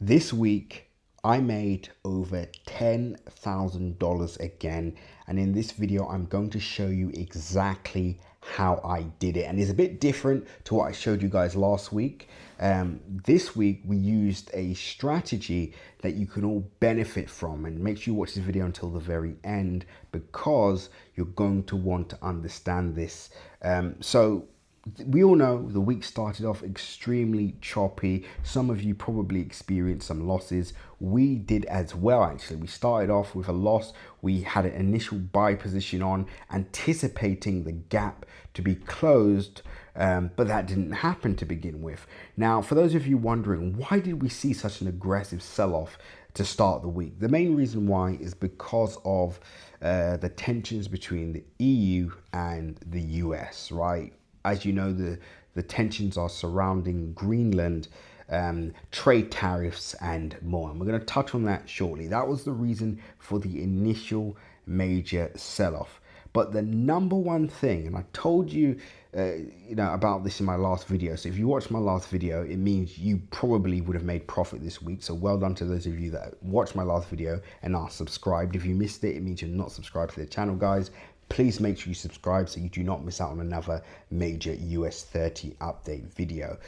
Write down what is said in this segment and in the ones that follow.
This week, I made over $10,000 again. And in this video, I'm going to show you exactly how I did it. And it's a bit different to what I showed you guys last week. This week, we used a strategy that you can all benefit from. And make sure you watch this video until the very end because you're going to want to understand this. So we all know the week started off extremely choppy. Some of you probably experienced some losses. We did as well, actually. We started off with a loss. We had an initial buy position on, anticipating the gap to be closed, but that didn't happen to begin with. Now, for those of you wondering, why did we see such an aggressive sell-off to start the week? The main reason why is because of the tensions between the EU and the US, right? As you know, the tensions are surrounding Greenland, trade tariffs and more. And we're going to touch on that shortly. That was the reason for the initial major sell-off. But the number one thing, and I told you, about this in my last video. So if you watched my last video, it means you probably would have made profit this week. So well done to those of you that watched my last video and are subscribed. If you missed it, it means you're not subscribed to the channel, guys. Please make sure you subscribe so you do not miss out on another major US30 update video.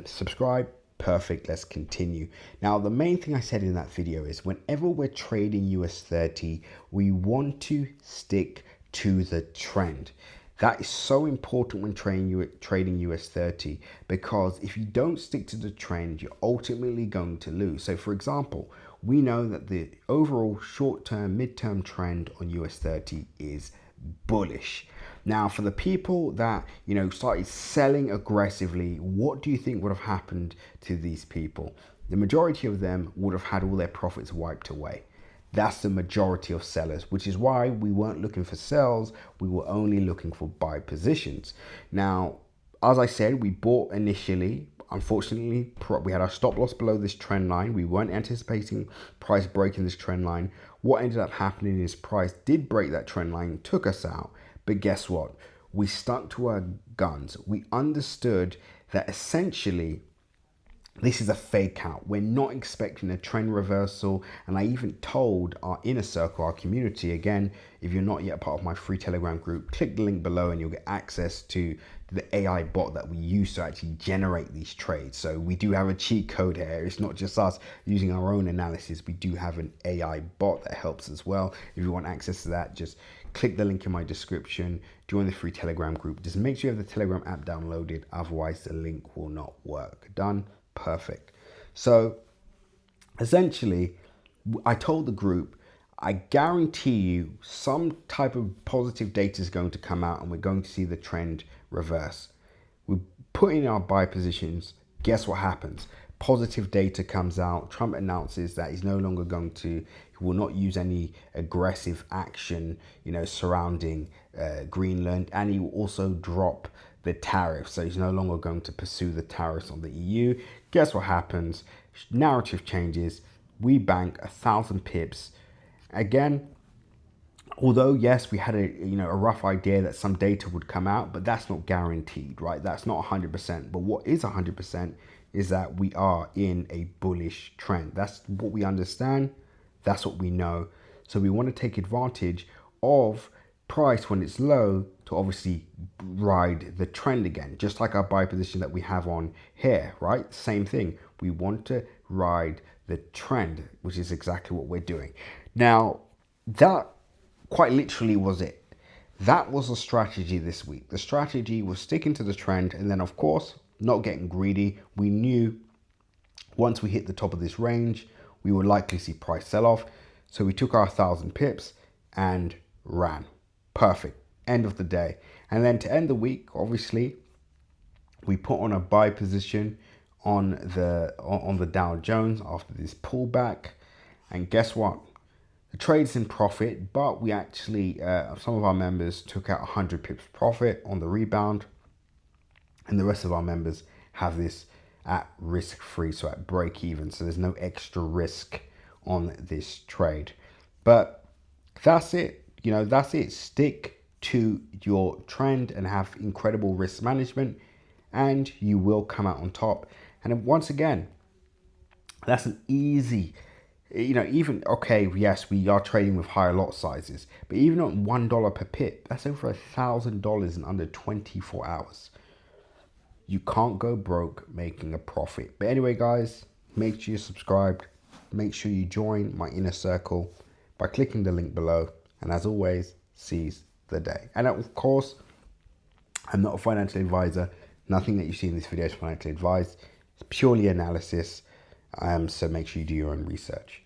Subscribe. Perfect. Let's continue. Now, the main thing I said in that video is whenever we're trading US30, we want to stick to the trend. That is so important when trading US30 because if you don't stick to the trend, you're ultimately going to lose. So for example, we know that the overall short-term, mid-term trend on US30 is bullish. Now, for the people that, started selling aggressively, what do you think would have happened to these people? The majority of them would have had all their profits wiped away. That's the majority of sellers, which is why we weren't looking for sells. We were only looking for buy positions. Now, as I said, we bought initially. Unfortunately, we had our stop loss below this trend line. We weren't anticipating price breaking this trend line. What ended up happening is price did break that trend line, took us out. But guess what? We stuck to our guns. We understood that essentially this is a fake out. We're not expecting a trend reversal. And I even told our inner circle, our community, again, if you're not yet part of my free Telegram group, click the link below and you'll get access to the AI bot that we use to actually generate these trades. So we do have a cheat code here. It's not just us using our own analysis. We do have an AI bot that helps as well. If you want access to that, just click the link in my description, join the free Telegram group. Just make sure you have the Telegram app downloaded. Otherwise, the link will not work. Done? Perfect. So essentially, I told the group, I guarantee you some type of positive data is going to come out and we're going to see the trend reverse. We put in our buy positions. Guess what happens? Positive data comes out. Trump announces that he's no longer going to, he will not use any aggressive action, surrounding Greenland, and he will also drop the tariffs. So he's no longer going to pursue the tariffs on the EU. Guess what happens? Narrative changes. We bank 1,000 pips. Again, although yes, we had a rough idea that some data would come out, but that's not guaranteed, right? That's not 100%. But what is 100% is that we are in a bullish trend. That's what we understand. That's what we know. So we want to take advantage of price when it's low to obviously ride the trend again, just like our buy position that we have on here, right? Same thing. We want to ride the trend, which is exactly what we're doing. Now, that quite literally was it. That was the strategy this week. The strategy was sticking to the trend and then, of course, not getting greedy. We knew once we hit the top of this range, we would likely see price sell off. So we took our 1,000 pips and ran. Perfect. End of the day. And then to end the week, obviously, we put on a buy position on the Dow Jones after this pullback. And guess what? The trade's in profit, but we actually, some of our members took out 100 pips profit on the rebound. And the rest of our members have this at risk free, so at break even. So there's no extra risk on this trade. But that's it. That's it. Stick to your trend and have incredible risk management and you will come out on top. And once again, That's an easy, even, okay, yes, we are trading with higher lot sizes, but even on $1 per pip, that's over $1,000 in under 24 hours. You can't go broke making a profit. But anyway, guys, make sure you're subscribed. Make sure you join my inner circle by clicking the link below. And as always, seize the day. And of course, I'm not a financial advisor. Nothing that you see in this video is financial advice. It's purely analysis. So make sure you do your own research.